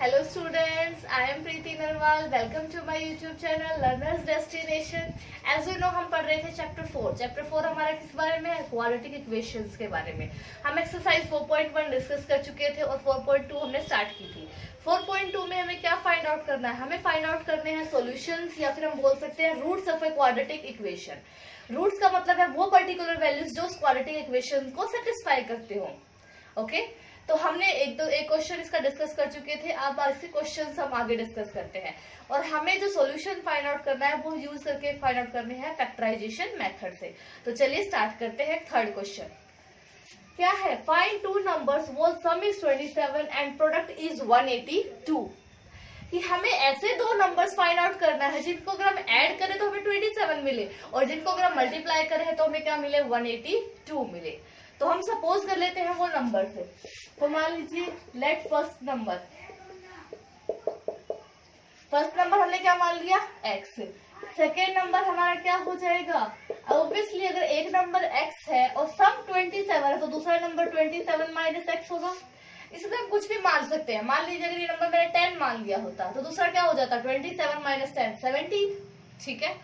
Hello students, I am Preeti Narwal. Welcome to my YouTube channel Learners Destination. As you know, हम पढ़ रहे थे chapter 4. Chapter 4 हमारा किस बारे में है? क्वाड्रेटिक इक्वेशंस के बारे में. हम एक्सरसाइज 4.1 डिस्कस कर चुके थे और 4.2 हमने स्टार्ट की थी. 4.2 में हमें क्या फाइंड आउट करना है? हमें फाइंड आउट करने हैं सॉल्यूशंस या फिर हम बोल सकते हैं roots of a quadratic equation. Roots का मतलब है वो पर्टिकुलर वैल्यूज जो उस क्वाड्रेटिक इक्वेशन को सेटिस्फाई करते हो. ओके तो हमने एक क्वेश्चन इसका डिस्कस कर चुके थे. अब इसके क्वेश्चंस हम आगे डिस्कस करते हैं और हमें जो सॉल्यूशन फाइंड आउट करना है वो यूज करके फाइंड आउट करने हैं फैक्टराइजेशन मेथड से. तो चलिए स्टार्ट करते हैं. थर्ड क्वेश्चन क्या है? फाइंड टू नंबर्स वो सम इज 27 एंड प्रोडक्ट इज 182. कि हमें ऐसे दो नंबर्स फाइंड आउट करना है जिनको अगर हम ऐड करें तो हमें 27 मिले और जिनको अगर हम मल्टीप्लाई करें तो हमें क्या मिले? 182 मिले. तो हम सपोज कर लेते हैं वो नंबर से. तो मान लीजिए लेट फर्स्ट नंबर हमने क्या मान लिया? x. सेकेंड नंबर हमारा क्या हो जाएगा? ऑब्वियसली अगर एक नंबर x है और सम 27 है तो दूसरा नंबर 27 माइनस x होगा. इसमें हम कुछ भी मान सकते हैं. मान लीजिए अगर ये नंबर मैंने 10 मान लिया होता तो दूसरा क्या हो जाता? 27 माइनस 10 17. ठीक है.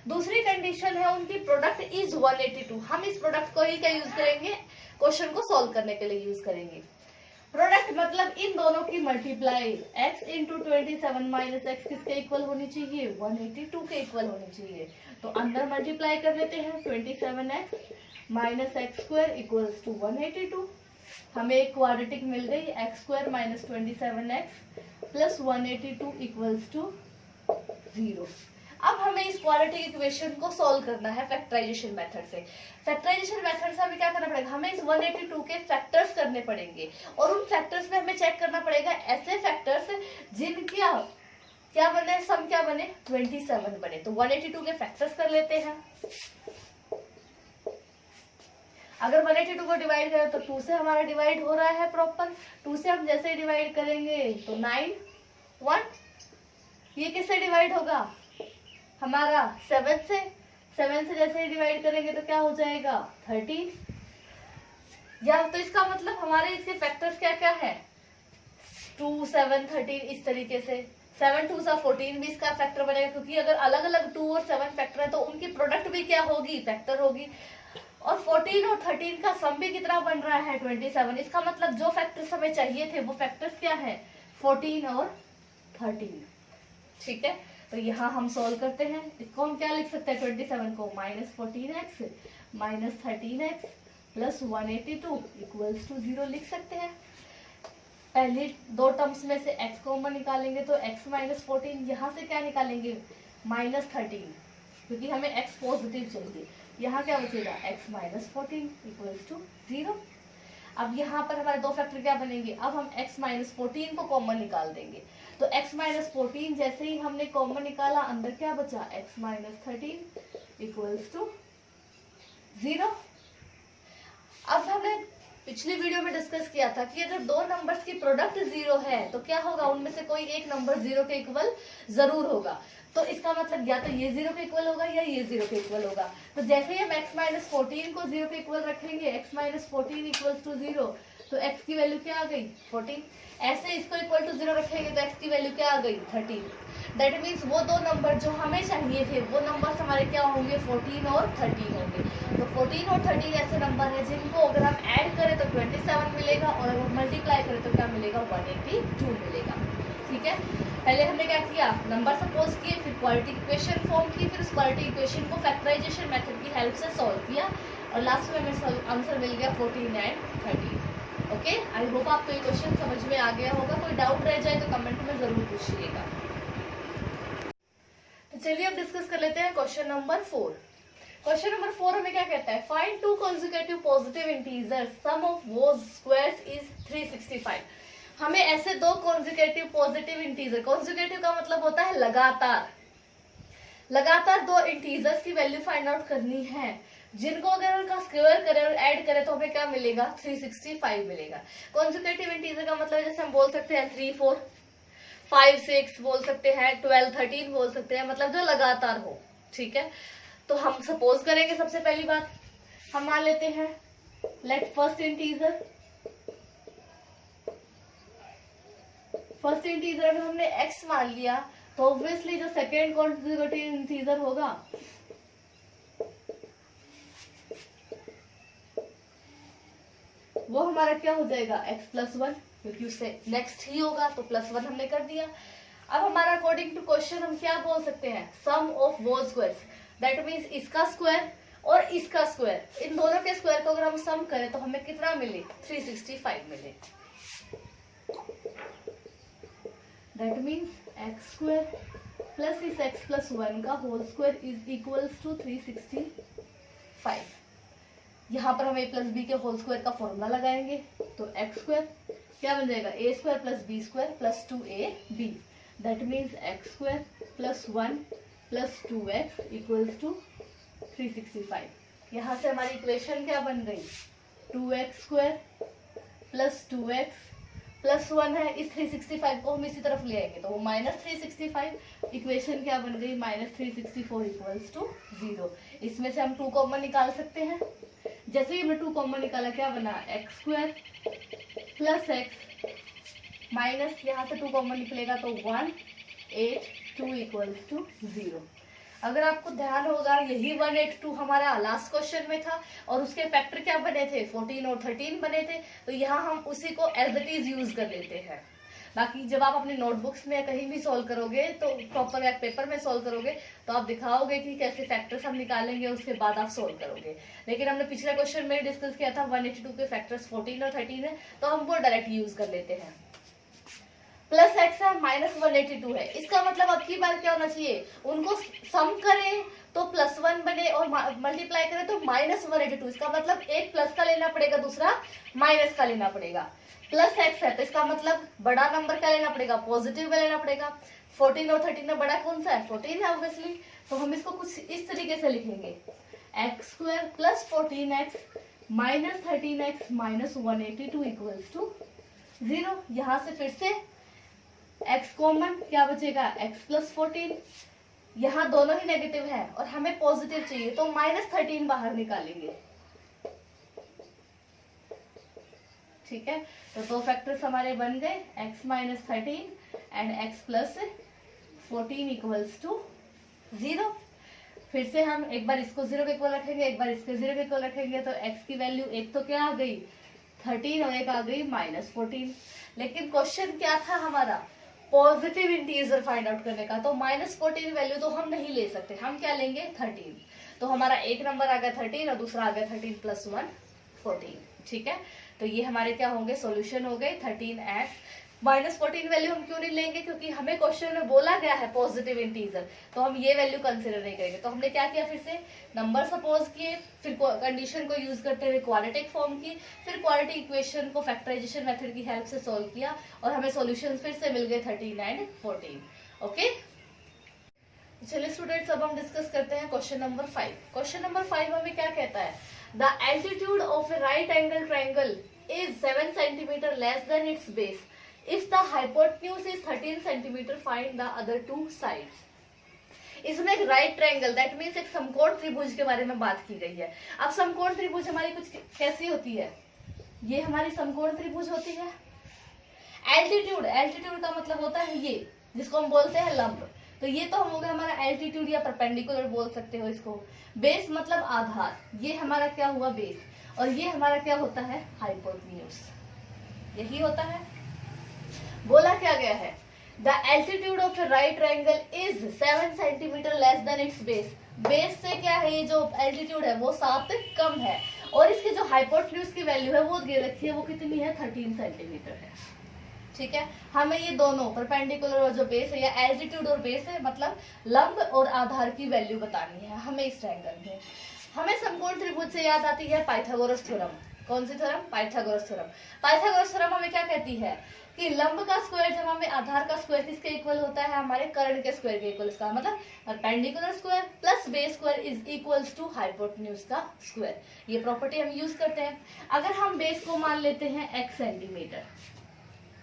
दूसरी कंडीशन है उनकी प्रोडक्ट इज 182. हम इस प्रोडक्ट को ही क्या यूज करेंगे? क्वेश्चन को सॉल्व करने के लिए यूज करेंगे. प्रोडक्ट मतलब इन दोनों की multiply. x into 27 minus x किसके इक्वल होनी चाहिए? 182 के इक्वल होनी चाहिए. तो अंदर मल्टीप्लाई कर लेते हैं. 27x minus x square equals to 182. हमें एक क्वाड्रेटिक मिल गई. X square minus 27x plus 182 equals to 0. अब हमें इस क्वाड्रेटिक इक्वेशन को सॉल्व करना है फैक्टराइजेशन मेथड से. फैक्टराइजेशन मेथड से हमें क्या करना पड़ेगा? हमें इस 182 के फैक्टर्स करने पड़ेंगे और उन फैक्टर्स में हमें चेक करना पड़ेगा ऐसे फैक्टर्स जिनके क्या बने? सम क्या बने? 27 बने. तो 182 के फैक्टर्स कर लेते हैं. अगर 182 को डिवाइड करें तो 2 से हमारा डिवाइड हो रहा है प्रॉपर. 2 से हम जैसे डिवाइड करेंगे तो 9 1. ये किससे डिवाइड होगा? हमारा 7 से. 7 से जैसे डिवाइड करेंगे तो क्या हो जाएगा? 13. या तो इसका मतलब हमारे इसके फैक्टर्स क्या क्या है? 2 7 13 इस तरीके से. 7 2 सा 14 भी इसका फैक्टर बनेगा क्योंकि अगर अलग अलग 2 और 7 फैक्टर है तो उनकी प्रोडक्ट भी क्या होगी? फैक्टर होगी. और 14 और 13 का सम भी कितना बन रहा है? 27. इसका मतलब जो फैक्टर्स हमें चाहिए थे वो फैक्टर्स क्या है? 14 और 13. ठीक है. तो यहाँ हम सॉल्व करते हैं. इसको हम क्या लिख सकते हैं? 27 को minus 14x minus 13x plus 182 equals to 0 लिख सकते हैं. पहले दो टर्म्स में से x कॉमन निकालेंगे तो x माइनस 14. यहाँ से क्या निकालेंगे? माइनस 13 क्योंकि हमें x पॉजिटिव चाहिए. यहाँ क्या बचेगा? x minus 14 equals to 0. अब यहाँ पर हमारे दो फैक्टर क्या बनेंगे? अब हम x माइनस 14 को कॉमन निकाल देंगे. तो x माइनस 14 जैसे ही हमने कॉमन निकाला अंदर क्या बचा? x minus 13 equals to 0. अब हमने पिछली वीडियो में डिस्कस किया था कि अगर दो नंबर्स की प्रोडक्ट 0 है तो क्या होगा? उनमें से कोई एक नंबर 0 के इक्वल जरूर होगा. तो इसका मतलब या तो ये 0 के इक्वल होगा या ये 0 के इक्वल होगा. तो जैसे ही हम x माइनस 14 को 0 के इक्वल रखेंगे, x माइनस 14 इक्वल्स टू 0, तो x की वैल्यू क्या आ गई? 14. ऐसे इसको इक्वल टू 0 रखेंगे तो x की वैल्यू क्या आ गई? 13. दैट मीन्स वो दो नंबर जो हमें चाहिए थे वो नंबर हमारे क्या होंगे? 14 और 13 होंगे. तो 14 और 13 ऐसे नंबर है जिनको अगर हम ऐड करें तो 27 मिलेगा और अगर मल्टीप्लाई करें तो क्या मिलेगा? 182 मिलेगा. ठीक है. पहले हमने क्या किया? नंबर सपोज किए, फिर क्वाड्रेटिक इक्वेशन फॉर्म की, फिर उस क्वाड्रेटिक इक्वेशन को फैक्टराइजेशन मेथड की हेल्प से सॉल्व किया और लास्ट में हमें आंसर मिल गया 14 एंड 13. ओके. आई होप आपको ये क्वेश्चन समझ में आ गया होगा. कोई डाउट रह जाए तो कमेंट में जरूर पूछिएगा. तो चलिए अब डिस्कस कर लेते हैं क्वेश्चन नंबर 4. क्वेश्चन नंबर 4 हमें क्या कहता है? Find two consecutive positive integers sum of whose squares is 365. हमें ऐसे दो कॉन्जिक्यूटिव पॉजिटिव इंटीजर. कॉन्जिक्यूटिव का मतलब होता है लगातार. लगातार दो इंटीजर्स की वैल्यू फाइंड आउट करनी है जिनको अगर उनका स्क्वायर करें और ऐड करें तो हमें क्या मिलेगा? 365 मिलेगा. कॉन्जिक्यूटिव इंटीजर का मतलब जैसे हम बोल सकते हैं 3 4 5 6 बोल सकते हैं, 12 13 बोल सकते हैं, मतलब जो लगातार हो. ठीक है. तो हम सपोज करेंगे. सबसे पहली बात हम मान लेते हैं let first integer first integer अगर हमने x मान लिया तो ऑब्वियसली जो सेकेंड कॉन्जिक्यूटिव इंटीजर होगा वो हमारा क्या हो जाएगा x+1, क्योंकि उससे नेक्स्ट ही होगा तो +1 हमने कर दिया। अब हमारा अकॉर्डिंग टू क्वेश्चन हम क्या बोल सकते हैं, sum of both squares, that means इसका स्क्वायर और इसका स्क्वायर, इन दोनों के स्क्वायर को अगर हम सम करें तो हमें कितना मिले, 365 मिले। That means x square plus इस x+1 का whole square is equals to 365। यहाँ पर हम a प्लस बी के होल स्क्वायर का फॉर्मूला लगाएंगे तो एक्स स्क्वायर क्या बन जाएगा, a square plus B square plus 2ab, that means x square plus 1 plus 2x equals to 365। यहाँ से हमारी इक्वेशन क्या बन गई, 2x square plus 2x plus 1 है, इस 365 को हम इसी तरफ ले आएंगे तो वो -365, इक्वेशन क्या बन गई, -364 इक्वल्स टू 0। इसमें से हम 2 कॉमन निकाल सकते हैं, जैसे ही हमने 2 कॉमन निकाला क्या बना, x square plus x minus यहाँ से 2 कॉमन निकलेगा तो 182 इक्वल्स टू 0। अगर आपको ध्यान होगा यही 182 हमारा लास्ट क्वेश्चन में था और उसके फैक्टर क्या बने थे, 14 और 13 बने थे, तो यहाँ हम उसी को एज इट इज यूज कर लेते हैं। बाकी जब आप अपने नोटबुक्स में कहीं भी सॉल्व करोगे तो प्रॉपर एक पेपर में सॉल्व करोगे तो आप दिखाओगे कि कैसे फैक्टर्स हम निकालेंगे, उसके बाद आप सॉल्व करोगे। लेकिन हमने पिछले क्वेश्चन में डिस्कस किया था 182 के फैक्टर्स 14 और 13 है तो हम वो डायरेक्ट यूज कर लेते हैं। प्लस एक्स है माइनस 182 है, इसका मतलब अब की बार क्या होना चाहिए, उनको सम करें तो +1 बने और मल्टीप्लाई करें तो -182। इसका मतलब एक प्लस का लेना पड़ेगा, दूसरा माइनस का लेना पड़ेगा। प्लस एक्स है तो इसका मतलब बड़ा नंबर का लेना पड़ेगा, पॉजिटिव में लेना पड़ेगा। 14 और 13 में बड़ा कौन सा है, 14 है ऑब्वियसली। तो हम इसको कुछ इस तरीके से लिखेंगे, x square plus 14x minus 13x minus 182 equals to 0। यहाँ से फिर से x कॉमन, क्या बचेगा, x प्लस 14, यहाँ दोनों ही नेगेटिव है और हमें पॉजिटिव चाहिए तो -13 बाहर निकालेंगे। ठीक है, तो 2 फैक्टर्स हमारे बन गए, x minus 13 and x plus 14 equals to 0। फिर से हम एक बार इसको 0 के इक्वल रखेंगे, एक बार इसके 0 के इक्वल रखेंगे तो x की वैल्यू एक तो क्या आ गई 13 और एक आ गई -14। लेकिन क्वेश्चन क्या था हमारा, पॉजिटिव इंटीजर फाइंड आउट करने का, तो -14 वैल्यू तो हम नहीं ले सकते, हम क्या लेंगे 13। तो हमारा एक नंबर आ गया 13 और दूसरा आ गया 13 + 1 14। ठीक है, तो ये हमारे क्या होंगे, सॉल्यूशन हो गए 13 एंड -14 वैल्यू हम क्यों नहीं लेंगे, क्योंकि हमें क्वेश्चन में बोला गया है पॉजिटिव इंटीजर, तो हम ये वैल्यू कंसिडर नहीं करेंगे। तो हमने क्या किया, फिर से नंबर सपोज किए, फिर कंडीशन को यूज करते हुए क्वाड्रेटिक फॉर्म की, फिर क्वाड्रेटिक इक्वेशन को फैक्टराइजेशन मेथड की हेल्प से सॉल्व किया और हमें सॉल्यूशन फिर से मिल गए 13 एंड 14। ओके, चलिए स्टूडेंट्स अब हम डिस्कस करते हैं क्वेश्चन नंबर 5। क्वेश्चन नंबर 5 हमें क्या कहता है, the altitude of A right angle triangle is 7 centimetre less than it's base. If the hypotenuse is 13 centimeter, find the other 2 sides. इसमें एक राइट ट्रायंगल दैट मीन्स एक समकोण त्रिभुज के बारे में बात की गई है। अब समकोण त्रिभुज हमारी कुछ कैसी होती है, ये हमारी समकोण त्रिभुज होती है। एल्टीट्यूड, एल्टीट्यूड का मतलब होता है ये जिसको हम बोलते हैं लंब, तो ये तो हम हो गया हमारा एल्टीट्यूड या परपेंडिकुलर बोल सकते हो इसको। बेस मतलब आधार, ये हमारा क्या हुआ बेस, और ये हमारा क्या होता है हाइपोटेन्यूज, यही होता है। बोला क्या गया है, the altitude of A right triangle is 7 centimetre less than it's base. Base से क्या है, ये जो एल्टीट्यूड है वो 7 कम है और इसकी जो हाइपोटेन्यूज की वैल्यू है वो दे रखी है, वो कितनी है 13 सेंटीमीटर है। ठीक है, हमें ये दोनों परपेंडिकुलर और जो बेस है या एल्टीट्यूड और बेस है मतलब लंब और आधार की वैल्यू बतानी है हमें इस ट्रायंगल में। हमें समकोण त्रिभुज से याद आती है पाइथागोरस थ्योरम। कौन सी theorem, Pythagoras theorem. Pythagoras theorem हमें क्या कहती है कि लंब का स्क्वायर जब हमें आधार का स्क्वायर किसके इक्वल होता है, हमारे कर्ण के स्क्वायर के इक्वल। इसका मतलब perpendicular square plus base square is equals to hypotenuse का स्क्वायर। ये प्रॉपर्टी हम यूज करते हैं। अगर हम बेस को मान लेते हैं x सेंटीमीटर,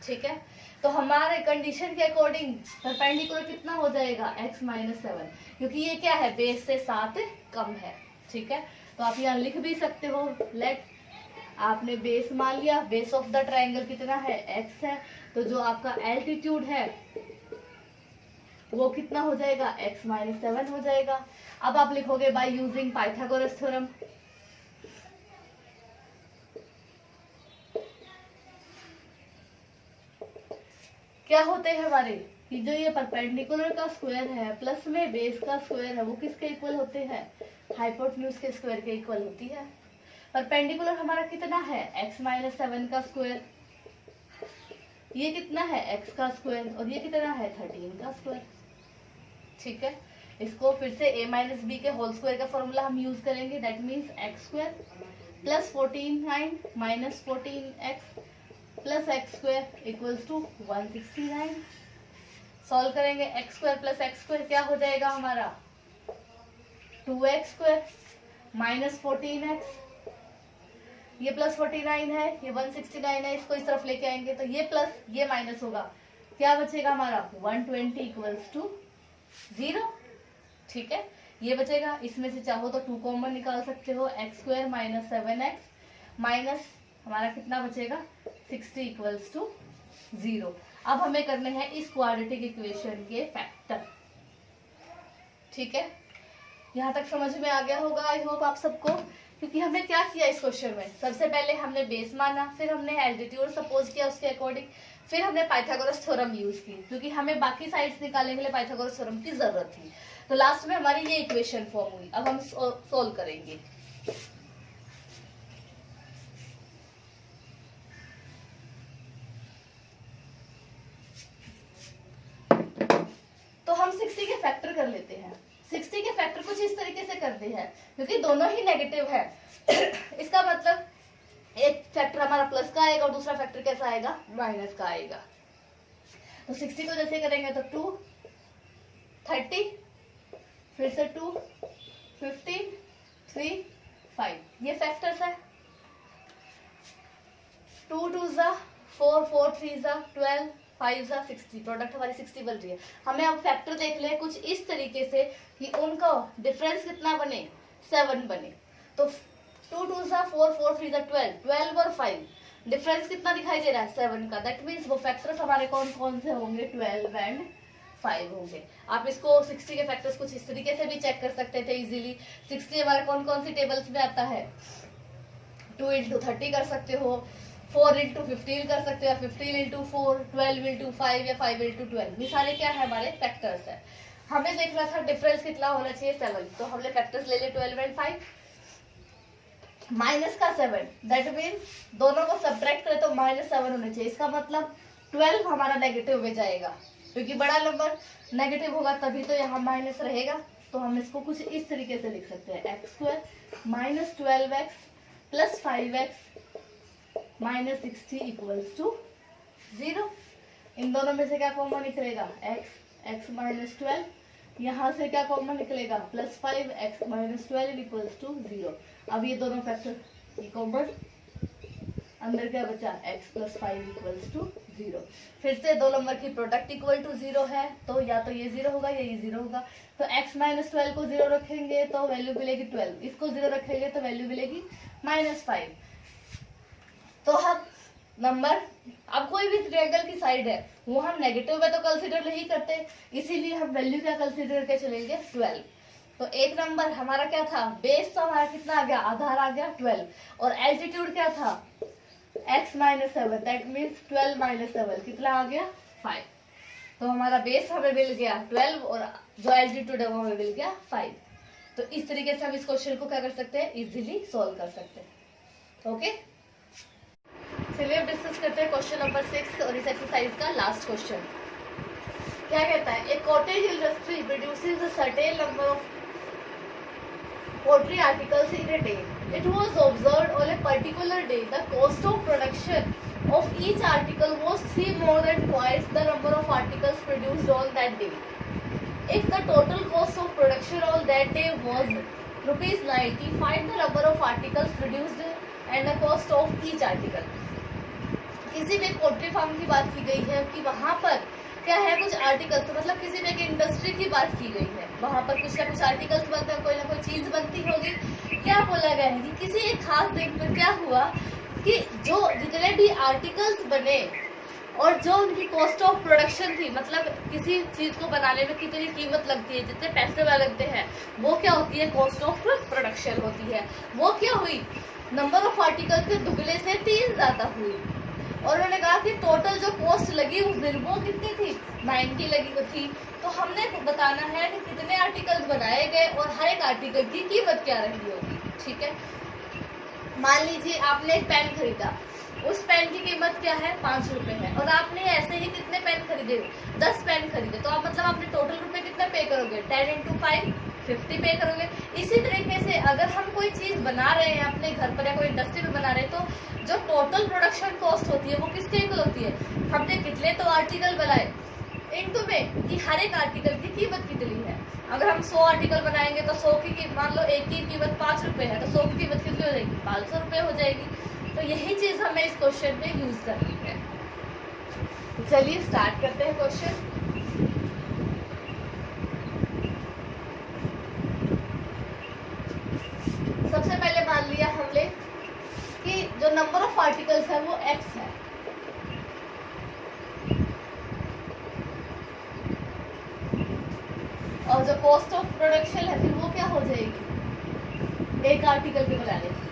ठीक है, तो हमारे कंडीशन के अकॉर्डिंग परपेंडिकुलर कितना हो जाएगा x - 7, क्योंकि ये क्या है बेस से 7 कम है। ठीक है, तो आप यहाँ लिख भी सकते हो लेट आपने बेस मान लिया, बेस ऑफ द ट्रायंगल कितना है, x है, तो जो आपका एल्टीट्यूड है वो कितना हो जाएगा, x माइनस 7 हो जाएगा। अब आप लिखोगे बाय यूजिंग पाइथागोरस थ्योरम। क्या होते हैं हमारे कि जो ये परपेंडिकुलर का स्क्वायर है प्लस में बेस का स्क्वायर है वो किसके इक्वल होते हैं, हाइपोटेन्यूज के स्क्वायर के इक्वल होती है। परपेंडिकुलर हमारा कितना है, x माइनस 7 का स्क्वायर, ये कितना है x का स्क्वायर, और ये कितना है 13 का स्क्वायर। ठीक है, इसको फिर से a माइनस बी के होल स्क्वायर का फॉर्मूला हम यूज करेंगे, that means x square plus 14 minus 14x plus X square equals to 169। Solve करेंगे, X square plus X square क्या हो जाएगा हमारा, 2x स्क्वायर माइनस 14x, ये प्लस 49 है, ये 169 है, इसको इस तरफ लेके आएंगे तो ये प्लस ये माइनस होगा, क्या बचेगा हमारा 120 इक्वल्स टू 0। ठीक है, ये बचेगा, इसमें से चाहो तो 2 कॉमन निकाल सकते हो, x square minus 7x minus हमारा कितना बचेगा 60 इक्वल्स टू 0। अब हमें करने हैं इस क्वाड्रेटिक इक्वेशन के फैक्टर। ठीक है, यहाँ तक समझ में आ गया होगा आई होप आप सबको, क्योंकि हमने क्या किया इस क्वेश्चन में, सबसे पहले हमने बेस माना, फिर हमने एल्टीट्यूड सपोज किया उसके अकॉर्डिंग, फिर हमने पाइथागोरस थ्योरम यूज की, क्योंकि हमें बाकी साइड्स निकालने के लिए पाइथागोरस थ्योरम की जरूरत थी। तो लास्ट में हमारी ये इक्वेशन फॉर्म हुई। अब हम सोल्व करेंगे। तो हम 60 के फैक्टर कर लेते हैं। 60 के फैक्टर कुछ इस तरीके से करते हैं, क्योंकि दोनों ही नेगेटिव है इसका मतलब एक फैक्टर हमारा प्लस का आएगा और दूसरा फैक्टर कैसा आएगा, माइनस का आएगा। तो 60 को जैसे करेंगे तो 2 30 फिर से 2 15 3 5 ये फैक्टर्स है। 2 2 4 4 3 12 5 60, प्रोडक्ट हमारी 60 बन रही है। हमें अब फैक्टर देख ले कुछ इस तरीके से कि उनका डिफरेंस कितना बने, 7 बने। तो 2 2 4 4 3 12 12 और 5 डिफरेंस कितना दिखाई दे रहा है, 7 का। दैट मीन्स वो फैक्टर्स हमारे कौन कौन से होंगे, 12 एंड 5 होंगे। आप इसको 60 के फैक्टर्स कुछ इस तरीके से भी चेक कर सकते थे इजीली। 60 हमारे कौन कौन सी टेबल्स में आता है, 2 into 30 कर सकते हो, 4 into 15 कर सकते हो, 15 into 4, 12 into 5 या 5 into 12। ये सारे क्या है हमारे फैक्टर्स है। हमें देखना था डिफरेंस कितना होना चाहिए, 7। तो हमने फैक्टर्स ले लिए 12 एंड 5 माइनस का 7, दैट मीन्स दोनों को सब्ट्रैक्ट करें तो -7 होना चाहिए। इसका मतलब 12 हमारा नेगेटिव में जाएगा, क्योंकि बड़ा नंबर नेगेटिव होगा तभी तो यहाँ माइनस रहेगा। तो हम इसको कुछ इस तरीके से लिख सकते हैं, x square minus 12x plus 5x minus 60 equals to 0। इन दोनों में से क्या कॉमन निकलेगा, x माइनस 12, यहाँ से क्या कॉमन निकलेगा plus 5x minus 12 equals to 0। अब ये दोनों फैक्टर कॉमन, अंदर क्या बचा x प्लस 5 इक्वल्स टू 0। फिर से दो नंबर की प्रोडक्ट इक्वल टू 0 है, तो या तो ये 0 होगा या ये 0 होगा। तो x माइनस 12 को 0 रखेंगे तो वैल्यू मिलेगी 12, इसको 0 रखेंगे तो वैल्यू मिलेगी -5। तो हम नंबर, अब कोई भी ट्रायंगल की साइड है वो हम नेगेटिव में तो कंसीडर नहीं करते, इसीलिए हम वैल्यू क्या कंसीडर करके चलेंगे 12। तो एक नंबर हमारा क्या था, बेस तो हमारा कितना आ गया, आधार आ गया 12, और एल्टीट्यूड क्या था x minus 7, that means 12 minus 7 कितना आ गया 5। तो हमारा बेस हमें मिल गया 12 और जो एल्टीट्यूड है वो हमें मिल गया 5। तो इस तरीके से हम इस क्वेश्चन को क्या कर सकते हैं, इजीली सॉल्व कर सकते हैं। ओके, चलिए अब डिस्कस करते हैं क्वेश्चन नंबर 6 और इस एक्सरसाइज का लास्ट क्वेश्चन। क्या कहता है, a cottage industry produces a certain number of pottery articles in a day. It was observed on a particular day the cost of production of each article was 3 more than twice the number of articles produced on that day. If the total cost of production on that day was ₹90, find the number of articles produced and the cost of each article. किसी भी poultry farm की बात की गई है कि वहां पर क्या है, कुछ आर्टिकल्स, तो मतलब किसी भी एक इंडस्ट्री की बात की गई है, वहां पर कुछ ना कुछ आर्टिकल्स बनते हैं, कोई ना कोई चीज बनती होगी। क्या बोला गया है कि किसी एक खास दिन पर क्या हुआ कि जो जितने भी आर्टिकल्स बने और जो उनकी कॉस्ट ऑफ प्रोडक्शन थी, मतलब किसी चीज को बनाने में कितनी कीमत लगती है, जितने पैसे लगते हैं, वो क्या होती है, कॉस्ट ऑफ प्रोडक्शन होती है। वो क्या हुई, नंबर ऑफ आर्टिकल्स के दुगने से 3 ज्यादा हुई। और उन्होंने कहा कि टोटल जो कॉस्ट लगी वो कितनी थी, 90 लगी थी। तो हमने बताना है कि कितने आर्टिकल्स बनाए गए और हर एक आर्टिकल की कीमत क्या रही होगी। ठीक है, मान लीजिए आपने एक पेन खरीदा, उस पेन की कीमत क्या है, 5 रुपए है, और आपने ऐसे ही कितने पेन खरीदे, 10 पेन खरीदे, तो आप मतलब आपने टोटल रुपए कितने पे करोगे, 10 × 5 50 पे करोगे। इसी तरीके से अगर हम कोई चीज बना रहे हैं अपने घर पर या कोई इंडस्ट्री में बना रहे हैं, तो जो टोटल प्रोडक्शन कॉस्ट होती है वो किसके इक्वल होती है, हमने कितने तो आर्टिकल बनाए इनटू में कि हर एक आर्टिकल की कीमत कितनी है। अगर हम 100 आर्टिकल बनाएंगे तो 100 की मान लो एक की कीमत 5 रुपए है, तो 100 की कीमत कितनी हो जाएगी, 500 रुपए हो जाएगी। तो यही चीज हमें इस क्वेश्चन में यूज करनी है। तो चलिए स्टार्ट करते हैं क्वेश्चन। सबसे पहले मान लिया हमने कि जो नंबर ऑफ आर्टिकल्स है वो x है, और जो कॉस्ट ऑफ प्रोडक्शन है फिर वो क्या हो जाएगी, एक आर्टिकल के बनाने की।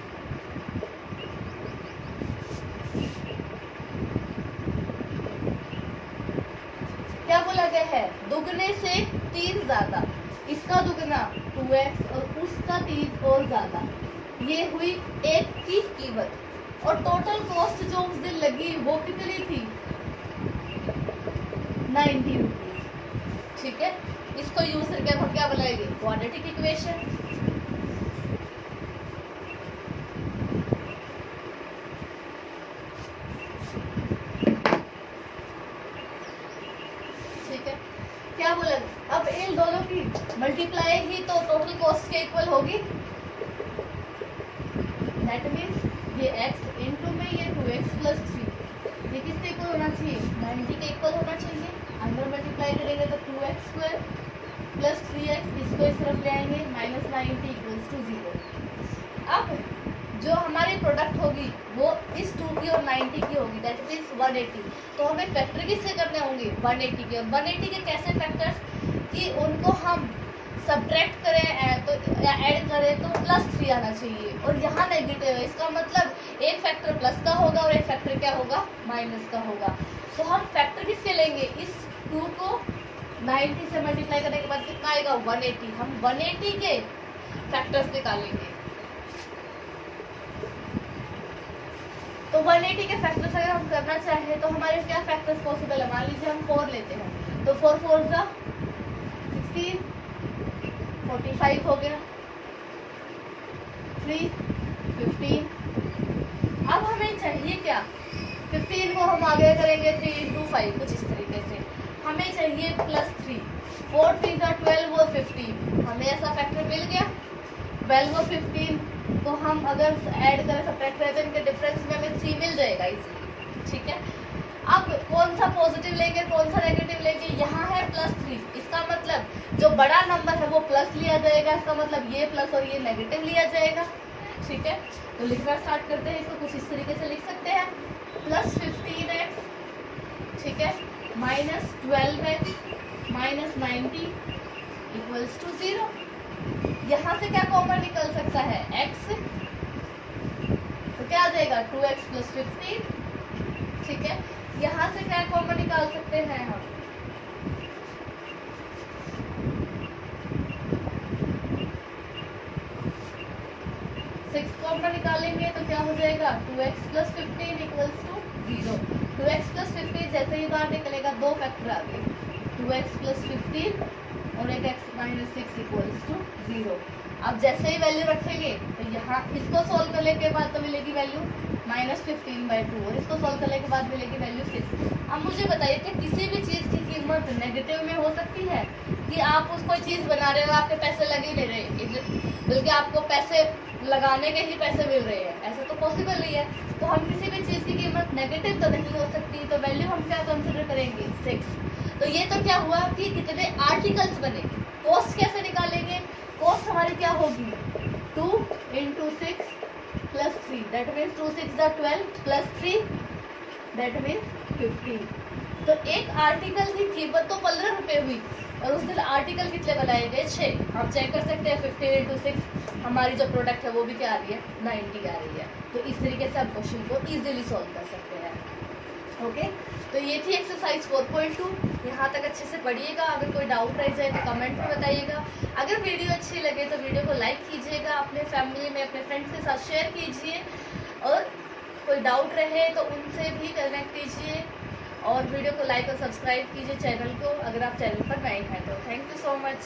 क्या बोला गया है, दुगने से 3 ज्यादा, इसका दुगना 2x और उसका 3 और ज्यादा, ये हुई एक की कीमत। और टोटल कॉस्ट जो उस दिन लगी वो कितनी थी, 90 रुपीज। ठीक है, इसको यूज करके हम क्या बनाएंगे, क्वाड्रेटिक इक्वेशन। ठीक है, क्या बोला, अब इन दोनों की मल्टीप्लाई ही तो टोटल कॉस्ट के इक्वल होगी। दैट मीन्स ये x इनटू में ये 2x + 3, ये किसके इक्वल होना चाहिए, 90 के इक्वल होना चाहिए। अंदर मल्टीप्लाई करेंगे तो 2x² + 3x, इसको इस तरफ ले आएंगे, -90 = 0। अब जो हमारी प्रोडक्ट होगी वो इस 2 की और 90 की होगी, दैट मीन्स 180। तो हमें फैक्टर किससे करने होंगे, 180 के। 180 के कैसे फैक्टर्स, कि उनको हम सब्ट्रैक्ट करें तो या ऐड करें तो +3 आना चाहिए, और यहाँ नेगेटिव है, इसका मतलब एक फैक्टर प्लस का होगा और एक फैक्टर क्या होगा, माइनस का होगा। तो हम फैक्टर किसके लेंगे, इस 2 को 90 से मल्टीप्लाई करने के बाद कितना आएगा, 180। हम 180 के फैक्टर्स निकालेंगे। तो 180 के फैक्टर्स अगर हम करना चाहें तो हमारे क्या फैक्टर्स पॉसिबल है, मान लीजिए हम 4 लेते हैं, तो 4 4 = 16, 45 हो गया, 3 15। अब हमें चाहिए क्या, 15 को हम आगे करेंगे 3 × 5, कुछ इस तरीके से। हमें चाहिए +3, 4 3 = 12 और 15, हमें ऐसा फैक्टर मिल गया। 12 और 15 को हम अगर ऐड करें, सब्ट्रैक्ट करें, तो इनके डिफरेंस में हमें 3 मिल जाएगा इजीली। ठीक है, अब कौन सा पॉजिटिव लेंगे कौन सा नेगेटिव लेंगे, यहाँ है +3, इसका मतलब जो बड़ा नंबर है वो प्लस लिया जाएगा, इसका मतलब ये प्लस और ये नेगेटिव लिया जाएगा। ठीक है, तो लिखना स्टार्ट करते हैं। इसको कुछ इस तरीके से लिख सकते हैं, +15x, ठीक है, -12x -90 = 0। यहाँ से क्या कॉमन निकल सकता है, x, तो क्या आ जाएगा 2x + 15। ठीक है, यहाँ से क्या कॉमन निकाल सकते हैं हम, कॉमन निकालेंगे तो क्या हो जाएगा, 2x + 15 = 0। 2x + 15 जैसे ही बाहर निकलेगा, 2 फैक्टर आ गए, 2x + 15 और एक x - 6 = 0। अब जैसे ही वैल्यू रखेंगे तो यहाँ इसको सॉल्व करने के बाद तो मिलेगी वैल्यू -15/2, और इसको सॉल्व करने के बाद मिलेगी वैल्यू 6। अब मुझे बताइए कि किसी भी चीज़ की कीमत नेगेटिव में हो सकती है, कि आप उसको चीज़ बना रहे हो, आपके पैसे लगे नहीं रहे, बल्कि आपको पैसे लगाने के ही पैसे मिल रहे हैं, ऐसा तो पॉसिबल नहीं है। तो हम किसी भी चीज़ की कीमत नेगेटिव तो नहीं हो सकती, तो वैल्यू हम क्या कंसिडर करेंगे, 6। तो ये तो क्या हुआ कि कितने आर्टिकल्स बने। कॉस्ट कैसे निकालेंगे, कॉस्ट हमारी क्या होगी, 2 × 6 प्लस 3, दैट मीन्स 2 6 ज़ा 12 प्लस 3 दैट मीन्स 15। तो एक आर्टिकल की कीमत तो 15 रुपये हुई और उस दिन आर्टिकल कितने बनाए गए 6। आप चेक कर सकते हैं 15 इंटू 6 हमारी जो प्रोडक्ट है वो भी क्या आ रही है 90 आ रही है। तो इस तरीके से आप क्वेश्चन को इजीली सॉल्व कर सकते हैं। ओके, तो ये थी एक्सरसाइज 4.2। यहाँ तक अच्छे से पढ़िएगा। अगर कोई डाउट रह जाए तो कमेंट में बताइएगा। अगर वीडियो अच्छी लगे तो वीडियो को लाइक कीजिएगा, अपने फैमिली में अपने फ्रेंड्स के साथ शेयर कीजिए और कोई डाउट रहे तो उनसे भी कनेक्ट कीजिए और वीडियो को लाइक और सब्सक्राइब कीजिए चैनल को, अगर आप चैनल पर नए हैं तो। Thank you so much.